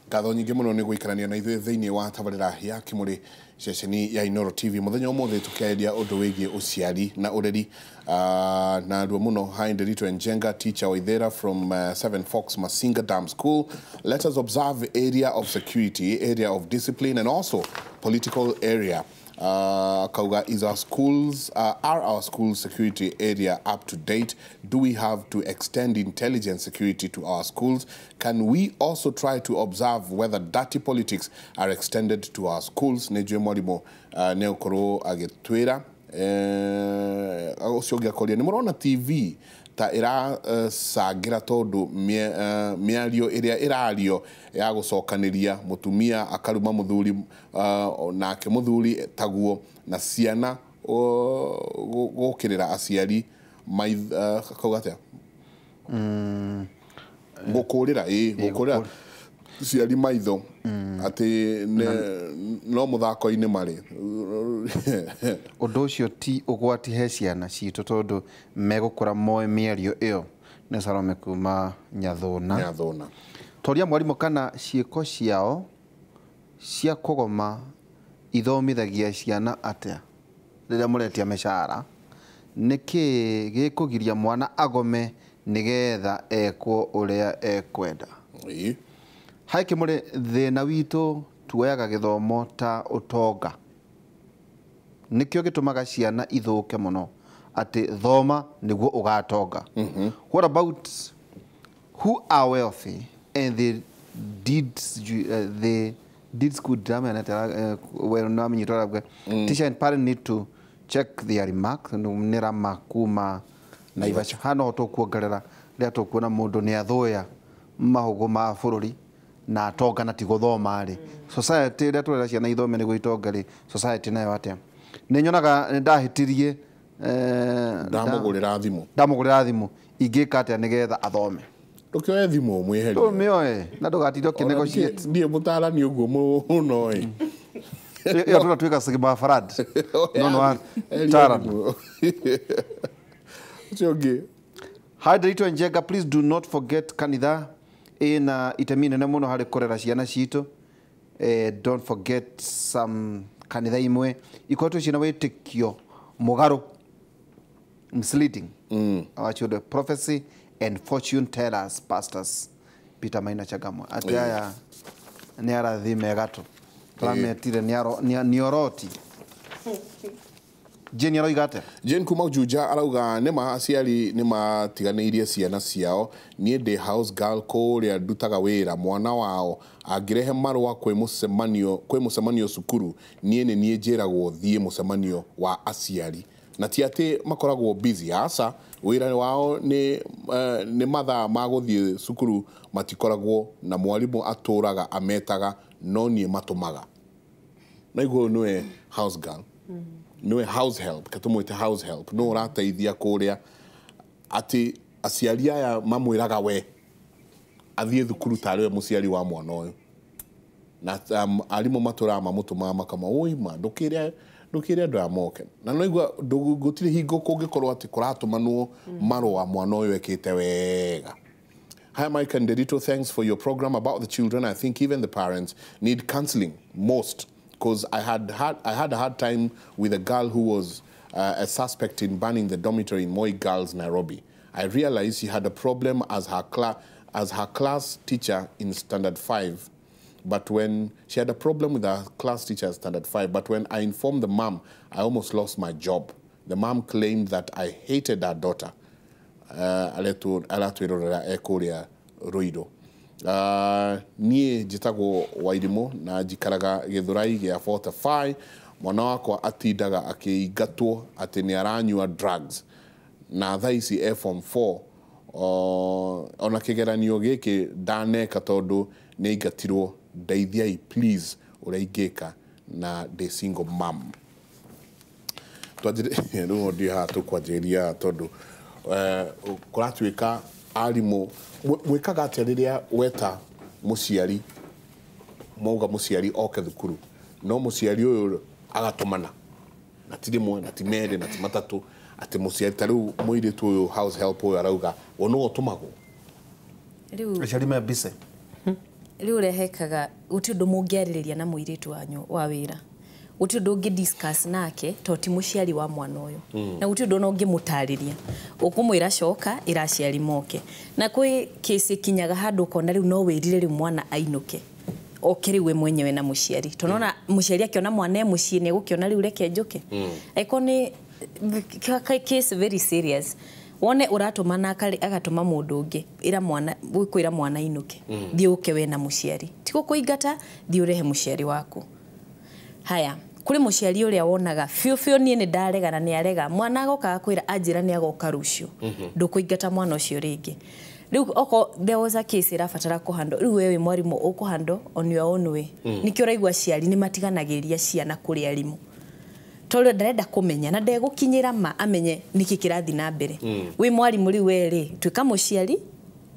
Ngatho nyingĩ mũno nĩ gũikarania na ithuĩ thĩinĩ wa tabarĩra ya Kimuri ceceni ya Inooro TV mũthenya ũmũthĩ tũkĩaria ũndũ wĩgiĩ ũciari na ũreri na andũ mũno Hainderito Njenga teacher Waithera from Seven Fox Masinga Dam School. Let us observe area of security, area of discipline and also political area. Kauga, is our schools, are our school security area up to date? Do we have to extend intelligence security to our schools? Can we also try to observe whether dirty politics are extended to our schools? Nejwe mwalimu neokoro agetwera osiogia kolia ni murona TV ta ira sagira tondu miario iria irario ya gucokaniria mutumia akaruma muthuri nake muthuri taguo na ciana gukirira aciari kaugate gukurira gukurira ciari maitho ati no muthako-ini mari undu ucio ti ugwati he ciana citũ tondu megukura moe mĩario ĩyo nĩ Salome kuma Nyathũna toria mwarimu kana ciĩko ciao cia kũgoma ithomithagia ciana atĩa rĩrĩa mũretia mĩcara nĩkĩ gĩkũgiria mwana agome nĩgetha ekwo ũrĩa ekwenda hai Kimuri thĩna witũ tuoyaga gĩthomo ta ũtonga nikio gitumaga ciana ithuke muno ati thoma niguo ugatonga. What about who are wealthy and they did school drama and well no amenyitora teacher and parent need to check their remarks nira makuma na ivasha hano tokuongerera ria tokuona mundu ni athoya mahugo ma bururi na atonga na tigothoma ri society ria turera ciana ithome niguo itonga ri society nayo atia ninyonaga ndahitirie ndamugurira thimu ingika atia nigetha athome ndukioe thimu mwiheri tumioe na ndugatirio kinegotiate ndie mutarani uguo muno yo tunatwika sigma farad no taran choge Hainderito Njenga, please do not forget kanitha ina itemi nene muno hari kurera ciana citu. Don't forget some kanitha imwe ikoto cina witikio mugaru misleading our children, prophecy and fortune tellers pastors Peter Maina Chagamwa atiaya ni arathime gato turametire ni oroti Jeni aroigate Jeni kuma ujuja arauga nema aciari nima tiganeirie ciana ciao nie de house girl ko ria dutaga wira mwana wao agirehe marwa kwe mucemanio cukuru nie nie njiragwo thie mucemanio wa aciari na ti ati makoragwo busy asa wira wao ni mathaa maguthie cukuru matikoragwo na mwalimu aturaga ametaga no nie matumaga na igwo nwe house girl no house help katumwite house help no rateithia kuria ati aciari aya mamwiraga we athie thukuru tare muciari wa mwana uyu na alimu matura mamutuma makama oi ma ndukire ndamoke na no igwa gutire hingo kungikorwo ati kuratumanwo marwa mwana uyu ekite wega. Hi Mike and Dedito, thanks for your program about the children. I think even the parents need counseling most. Because I had a hard time with a girl who was a suspect in banning the dormitory in Moi Girls, Nairobi. I realized she had a problem as her class teacher in Standard 5. But when she had a problem with her class teacher in Standard 5, but when I informed the mom, I almost lost my job. The mom claimed that I hated her daughter. Nie jitago wairimo na jikaraga githurai gia 45 mwana wakwa atindaga akiingatwo ati ni aranyua drugs na thaici form 4 ona kigeranio giki ndaneka tondu ni ingatirwo ndeithiai please uria ingika na the single mom twajire no ndi ha tukwajiria tondu kuratuika alimu mwikaga atia riria weta muciari mauga muciari oke thukuru no muciari uyu agatumana na ti rimwe na ti mere na ti matatu ati muciari taru muiritu uyu house help uyu arauga ono otumagwo riu aciari me busy riu rehekaga uti undu mungiaririria na muiritu wanyu wa wira uti undu ungi discuss nake to ti muciari wa mwana uyu na uti undu no ngimutariria ukumwira coka iraciari moke na kwi kesi kinyaga handu kona riu no wirire riu mwana ainuke okeri we mwenyewe na muciari tonona muciari akiona mwana muciĩ ne gukiona riu reke njuke aiko ni case very serious wone uratumana agatuma mundu ungi ira mwana gwikuira mwana inuke thiuke we na muciari tiko kuingata thiurehe muciari waku haya kuri muciari uria wonaga fiu nie ni ndarega na ni arega mwana agoka kwira ajira ni agoka rucio ndukuingata mwana ucio ringi riu oko there was a case irafatara kuhando riu wewe mwarimu ukuhando on your own way nikio raigwa ciari ni matiganagiria ciana kuri arimu tolo ndarenda kumenya na ndegukinyira ma amenye niki kirathi na mbere wi mwarimu riu weri twika muciari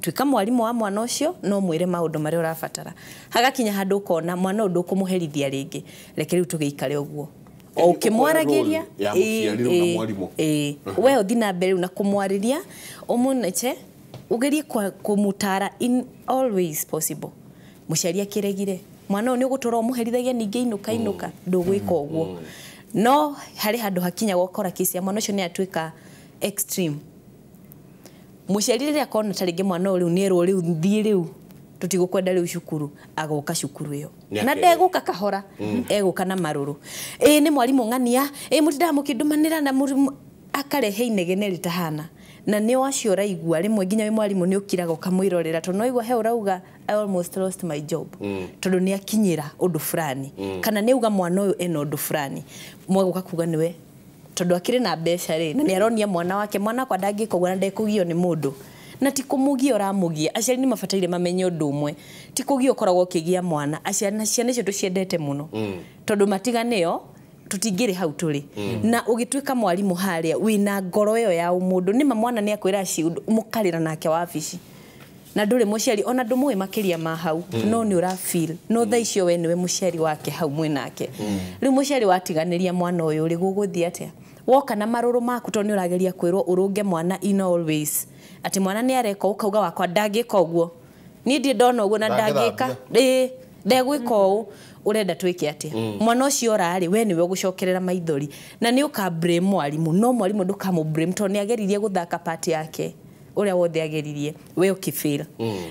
twika mwarimu wa mwana ucio no mwire maundu mari urafatara hagakinya handu kona mwana undu kumuherithia ringi reke riu tugeikare uguo o ukimwaragiria we uthi na mbere na kumwariria umuneche ugerie kumutara in always possible muciari akiregire mwana ni ugutura umuherithagia ningi inuka ndugwika uguo no hari handu hakinya gukora kisi ya mwana ucio ni atwika extreme muciari riria kona taringi mwana uriu ni ero riu thii riu tutigukwenda riu cukuru agoka cukuru iyo na ndeguka kahora eguka na maruru ni mwarimu ngania mutinda mukindumanira na murimu akarehe inegene ritahana na ni wacio raigua rimwe nginya we mwarimu ni ukiraga ukamwirorera to no igwa he urauga I almost lost my job tondu ni akinyira undu fulani kana ni uga mwana uyu eno undu fulani mwaguka kuga niwe tondu akiri na mbeca ri na ni aronia mwana wake mwana kwa ndangikogwa na ndekugio ni mundu na ti kumugia uramugia aciari ni mafataire mamenye undu umwe ti kugio koragwo kigia mwana aciari na ciana icio tuciendete muno tondu matiganeo tutingiri hau turi na ugitwika mwarimu haria wina ngoro yo ya umundu ni mwana ni akwira ciundu mukarira nake wabici na nduri muciari ona ndumuwe makiria ma hau no ni ura feel no tha icio we niwe muciari wake hau mwinake riu muciari watiganiria mwana uyu ri guguthia atia woka na maruru maku to ni urageria kwirwo urunge mwana in always ati mwana ni areka ukauga wakwa ndangika uguo ni ndi ndona uguo na ndangika ndegwika uu urenda twike atia mwana ucio rari we niwe gucokerera maithori na ni uka blame mwarimu no mwarimu ndukamu blame to ni ageririe guthaka part yake uria wothe ageririe we ukifira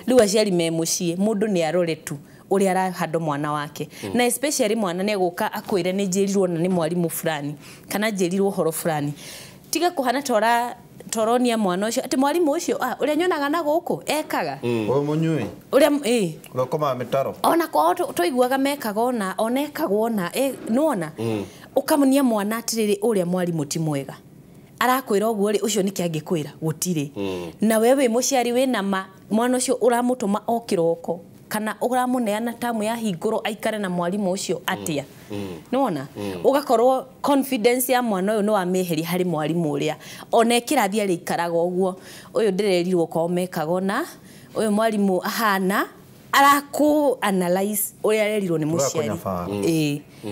riu aciari me mucie mundu ni arore tu uria arahando mwana wake na especially mwana ni guka akwire ni njirirwo na ni mwarimu fulani kana njirirwo horo fulani tiga kuhana toronia mwana ucio ati mwarimu ucio uria nyonaga na guku ekaga o munyui uria urokoma mitaro ona kwa tuiguaga mekaga ona onekagwo na nona ukamunia mwana atiriri uria mwarimu ti mwega arakwira uguo ri ucio ni kiangikwira gutire na wewe muciari wina mwana ucio uramutuma okiroko kana uramuneana tamu ya hinguro aikare na mwarimu ucio atia nona ugakorwo confidence ya mwana uyu no ameheri hari mwarimu uria onekirathia ri ikaraga uguo uyu ndirerirwo ko mekaga na uyu mwarimu ahana araku analyze uria rerirwo ni muciari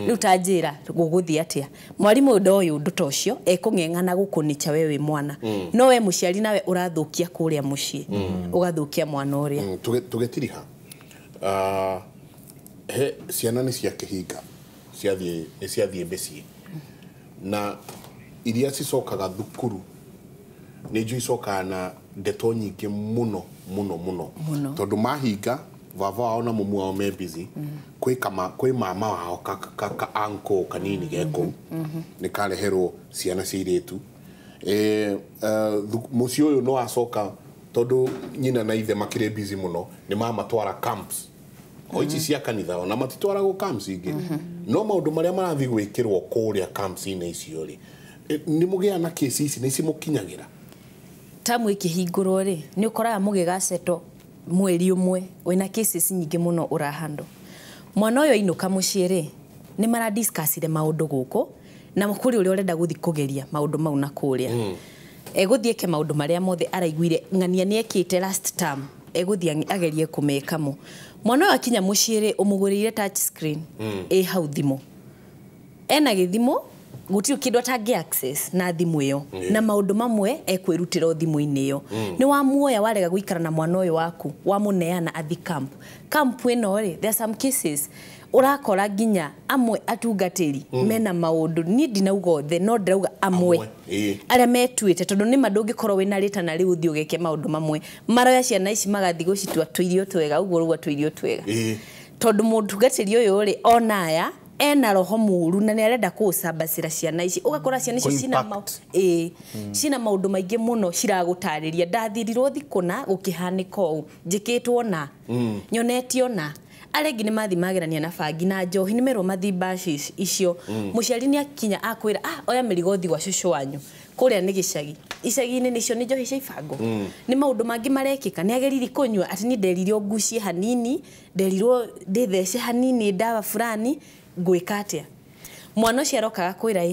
riu tanjira guguthia atia mwarimu uyu nduto ucio ekung'eng'ana gukunicha wewe mwana no we muciari nawe urathukia kuria mucii ugathukia mwana uria tugetiriha he ciana ni cia kihinga ciathie mbeci na iria cicokaga thukuru ni njui cokaga na ndeto nyingi muno tondu mahinga vava wao na mumu wao me busy kwi mama wao ka anko kanini geko ni kareherwo ciana ciiritu mucio uyu no acoka tondu nyina na ithe makire busy muno ni mama twara camps oici cia kanitha ona matitwara go camps ingi no maundu maria marathi gwikirwo kuria camps ine icio ri ni mugia na kesi ici ni cimukinyagira tamu ikihingurwo ri ni ukoraga mugigaceto mweri umwe wina cases nyingi muno urahando mwana uyu inuka muciiri ni mara discussire maundu guku na mukuri uri urenda guthi kugeria maundu mau na kuria eguthieke maundu maria mothe araiguire ng'ania ni ekite last term eguthia agerie kumekamo mwana uyu akinya muciiri umugurire touch screen hau thimo ena githimo gutio kindu atangi access na thimu iyo na maundu mamwe ekwirutira thimu-ini iyo ni wa muoya warega guikara na mwana uyu waku wa muneana athi camp ino ri there are some cases urakora ginya amwe atungatiri mena maundu ni ndinauga othe no ndirauga amwe aria metuite tondu ni mandungikorwo wina rita na riu uthi ugeke maundu mamwe maroya ciana ici magathi gucitua tuirio twega uguo ruga tuirio twega tondu muntungatiri uyu ri onaya ena roho muru na ni arenda kucambacira ciana ici ugakora ciana ici cina maundu maingi muno ciragutariria ndathirirwo thikuna gukihanika u njikitwo na nyonetio na arengi ni mathi magerania na bangi na njohi ni merwo mathi bashi icio muciari ni akinya akwira oya mirigothi gwa cucu wanyu kuria ni gicagi icagi-ini nicio ni njohi cia ibango ni maundu mangi marekika ni ageriri kunywa ati ni nderirwo ngucie hanini nderirwo ndithece hanini ndawa fulani gwika atia mwana ucio arokaga kwira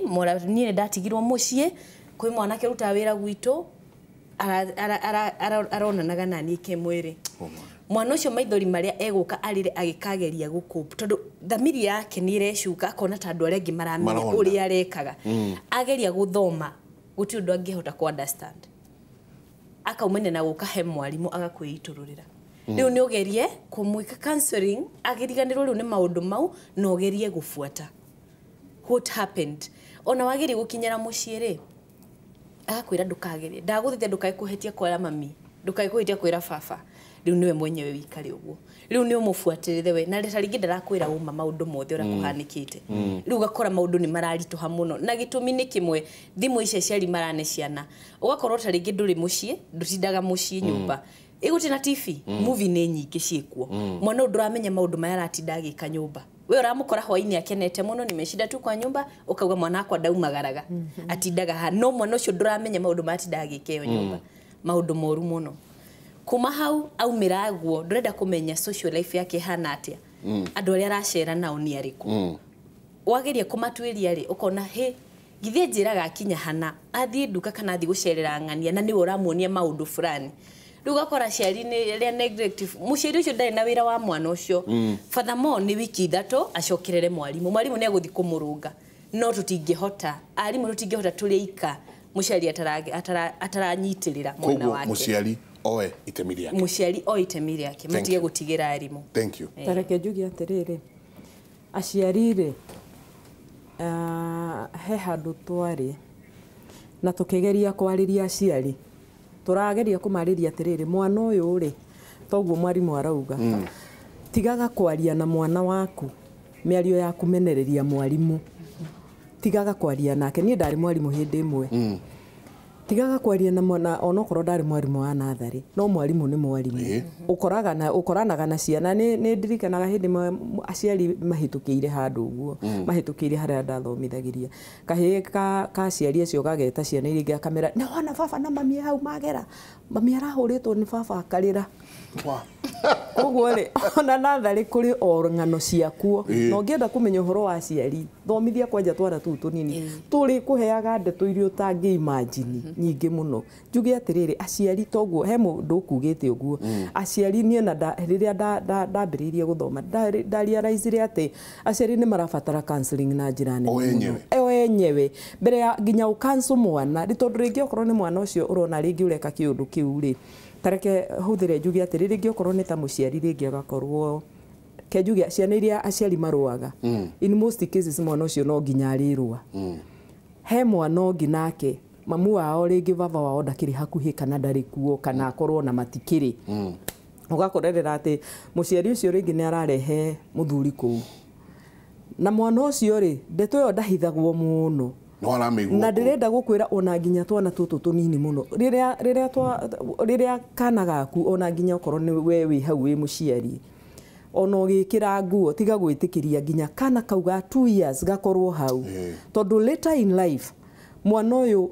mora ni ndatigirwo mucie kwi mwana ke ruta wira gwitu aronanaga nani Kimuri mwana ucio maithori maria eguka arire agikageria gukupu tondu thamiri yake ni irecuka akona ta andu arengi maramenya uria arekaga ageria guthoma guti undu angihota ku understand akaumenya na guka he mwarimu agakwiitururira riu ni ugerie kumwika counseling agiriganirwo riu ni maundu mau no ugerie gufuata what happened ona wagiri gukinyira muciiri agakwira ndukagerie ndaguthithia ndukaikuhetia kwara mami ndukaikuhetia kwira baba riu niwe mwenyewe wikari uguo riu ni umufuatirire we na rita ringi ndarakwira uma maundu mothe ura kuhanikite riu gakora maundu ni mararituha muno na gitumi ni kimwe thimu icio ciari marane ciana ugakorwo ta ringi nduri mucie ndutindaga mucie nyumba iguti na TV movie ni nyingi ciikuo mwana nduramenya maundu maya aratinda agika nyumba we uramukora hwaini akenete muno nimeshinda tu kwa nyumba ukauga mwana akwa ndaumagaraga atindaga ha no mwana ucio nduramenya maundu matinda agika yo nyumba maundu moru muno kuma hau au miraguo ndurenda kumenya social life yake hana atia andu aria aracera nao ni ariku wageria kumatuiria ri ukona githie njiraga akinya hana athie nduka kana athie gucerera ng'ania na ni uramuonia maundu fulani rugakora ciari ni ria negative muciari ucio ndari na wira wa mwana ucio furthermore ni wiki 3 acokerere mwarimu ni aguthi kumurunga no tutingihota arimu tutingihota tuliika muciari ataranyitirira mwana wake muciari oe itemiri yake muciari oe itemiri yake matige gutigira arimu thank you tareke njugi atiriri aciarire he handu twari na tukigeria kwariria aciari turageria kumariria atiriri mwana uyu ri toguo mwarimu arauga tigaga kwaria na mwana waku miario ya kumenereria mwarimu tigaga kwaria nake ni ndari mwarimu hindi imwe tigaga kwaria na mwana onokorwo ndari mwarimu wa nathari no mwarimu ni mwarimu ukoranaga na ciana ni ndirikanaga hindi aciari mahitukiire handu uguo mahitukiire haria ndathomithagiria kahi ka aciari acio gageta ciana iringi kamera na wana baba na mami hau magera mami arahuritwo ni baba akarira koguo ri ona nathari kuri orng'ano ciakuo no ngienda kumenya uhoro wa aciari thomithia kwanja twara tu tunini turi kuheaga ndeto irio tangi imagine nyingi muno njuge atiriri aciari toguo he mundu ukugite uguo aciari nie na riria ndambiririe guthoma realize ati aciari ni marabatara counseling na njira nene enyewe mbere ya nginya ukanso mwana ritondu ringi okorwo ni mwana ucio urona ringi ureka kiundu kiu ri tareke huthire njuge ati ringi okorwo ni ta muciari ringi agakorwo kenjuge ciana iria aciari maruaga in most cases mwana ucio no nginya arirua he mwana ungi nake mamu wao ringi baba wao ndakiri hakuhi kana ndari kuo kana akorwo na matikiri ugakorerera ati muciari ucio ringi ni ararehe muthuri kuu na mwana ucio ri ndeto yo ndahithagwo muno na ndirenda gukwira ona nginya twana tutu tunini muno riria kana gaku ona nginya okorwo ni we wi hau wi muciari ona ugikira nguo tiga gwitikiria nginya kana kauga 2 years gakorwo hau tondu later in life mwana uyu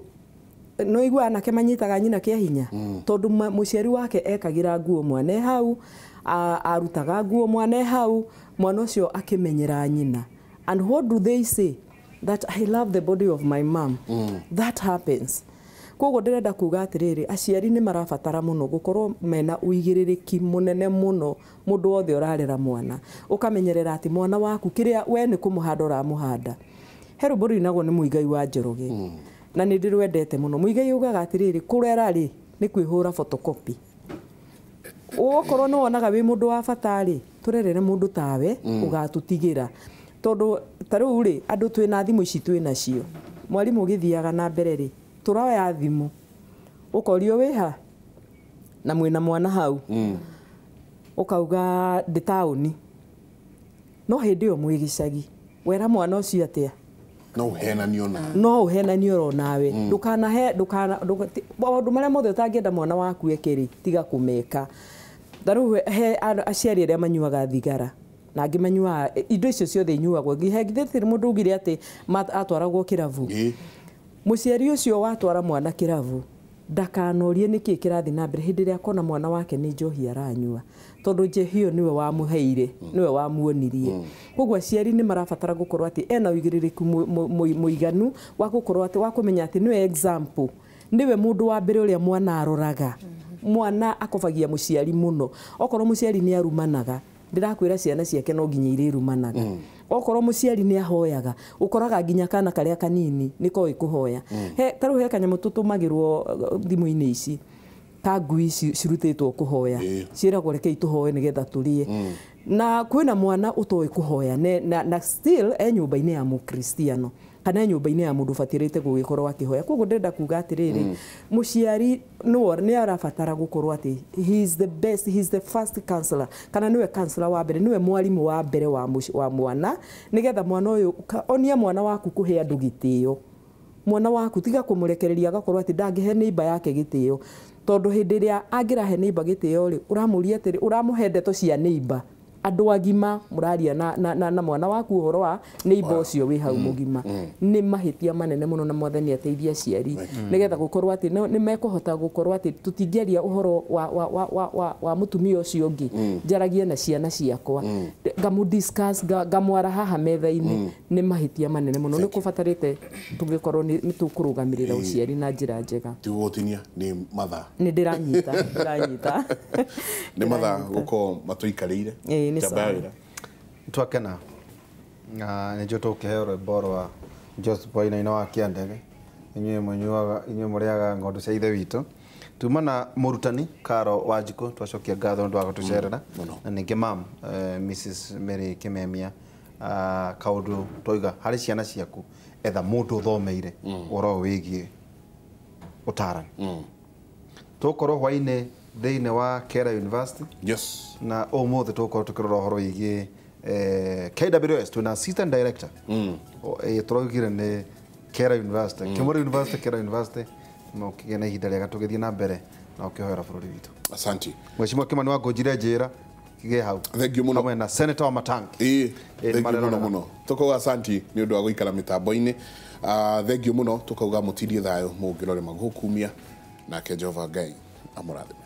no igwa anake manyitaga nyina kia hinya tondu muciari wake ekagira nguo mwana hau arutaga nguo mwana hau mwana ucio akimenyera nyina and what do they say that I love the body of my mom that happens kogo ndirenda kuga atiriri aciari ni marabatara muno gukorwo mena uigiririki munene muno mundu wothe urarera mwana ukamenyerera ati mwana waku kiria we ni kumuhanda uramuhanda Heru bori nago nĩ Muigai wa Njoroge na nĩ ndĩrwendete mũno. Muigai ugaga atĩrĩrĩ, kũrera rĩ nĩ kwĩhũra photocopy. Ũkorwo nĩ wonaga wĩ mũndũ wa bata rĩ, tũrerere mũndũ tawe ũgatũtigĩra. Tondũ ta rĩu rĩ andũ twĩna thimũ ici twĩna cio. Mwarimũ ũgĩthiaga na mbere rĩ, tũroya thimũ ũkorio wĩha na mwĩna mwana hau ũkauga ndĩ taũni, no hĩndĩ ĩyo mwĩ gĩcagi wera mwana ũcio atĩa no ũhenanio ona nawe ndũkanahe maũndũ marĩa mothe ũtangĩenda mwana waku ekeri tiga kũmeka. Tarĩu he aciari arĩa manyuaga thigara na angĩ manyuaga indo icio ciothe inyuagwo. Githĩ mũndũ ugire atĩ atwaragwo kĩrabu. Mũciari ũcio watwara mwana kĩrabu ndakanorie nĩkĩ kĩrathi na mbere hĩndĩ ĩrĩa akona mwana wake nĩ njohi aranyua, tondũ njohi ĩyo nĩwe wamũheire, nĩwe wamuonirie. Koguo aciari nĩ marabatara gũkorwo atĩ ena ũigĩrĩrĩku mũiganu wa gũkorwo atĩ wa kũmenya atĩ nĩwe example, nĩwe mũndũ wa mbere ũrĩa mwana aroraga. Mwana akobagia mũciari mũno. Okorwo mũciari nĩ arumanaga, ndĩrakwĩra ciana ciake no nginya irĩrumanaga. Okorwo mũciari nĩ ahoyaga, ũkoraga nginya kana karĩa kanini nĩko ĩkũhoya. Tarĩu he kanyamũ tũtũmagĩrwo thimũ-inĩ ici ta ngui cirutĩtwo kũhoya, ciĩragwo reke itũhoe nĩgetha tũrĩe. Na kwĩna mwana ũtoĩ kũhoya na still nyũmba-inĩ ya Mũkristiano kana nyũmba-inĩ ya mũndũ batirĩte gũgĩkorwo akĩhoya. Koguo ndĩrenda kuga atĩrĩrĩ, mũciari nĩ arabatara gũkorwo atĩ he is the best, he is the first counselor, kana nĩwe counselor wa mbere, nĩwe mwarimũ wa mbere wa mwana, nĩgetha mwana ũyũ onia mwana waku kũhe andũ gĩtĩo. Mwana waku tiga kũmũrekereria agakorwo atĩ ndangĩhe neighbor yake gĩtĩo, tondũ hĩndĩ ĩrĩa angĩrahe neighbor gĩtĩo rĩ ũramũria atĩrĩ, ũramũhe ndeto cia neighbor. Andũ agima mũraria na mwana waku ũhoro wa neighbor ũcio wĩ hau mũgima. Nĩ mahĩtia manene mũno na Mwathani ateithia aciari nĩgetha gũkorwo atĩ nĩ mekũhota gũkorwo atĩ tũtingĩaria ũhoro wa mũtumia ũcio ũngĩ, njaragie na ciana ciakwa, ngamũ-discuss, ngamwara haha metha-inĩ. Nĩ mahĩtia manene mũno. Nĩ kũbatarĩte tũngĩkorwo nĩ tũkũrũgamĩrĩra ũciari na njĩra njega. Tigũtinia nĩ mathaa. Nĩ ndĩranyita. Nĩ mathaa gũkorwo matũikarĩire. Twakena na nĩjo tũkĩheo rwĩmbo rwa Joseph Wainaina wa Kĩandege, inyuĩ mũrĩaga ng'ondu cia ithe witũ. Tuma na mũrutani Karo Wanjikũ, twacokia ngatho nĩ wa gũtũcerera, na ningĩ mam Mrs Mary Kimemia, kaũndũ twoiga harĩ ciana ciaku etha mũndũ ũthomeire ũhoro wĩgiĩ ũtarani. Tũkorwo hwainĩ thĩinĩ wa Kera University. Yes. Na ũmũthĩ tũkorwo tũkĩrora ũhoro wĩgiĩ KWS, twĩna assistant director tũraugire nĩ Kera University, Kimuri University, Kera University, mũkĩgĩa na ihinda rĩega tũgĩthiĩ na mbere na ũkĩhoera bũrũri witũ. Asante. Mheshimiwa Kimani wangũnjire njĩra kĩgĩ hau. Thank you mũno. Hamwe na Senator wa Matangi. Thank you mũno. Tũkauga asante nĩ ũndũ wa gũikara mĩtambo-inĩ. Thank you mũno. Tũkauga mũtirie thayũ mũngĩrore magũkumia nake Jehova Ngai amũrathime.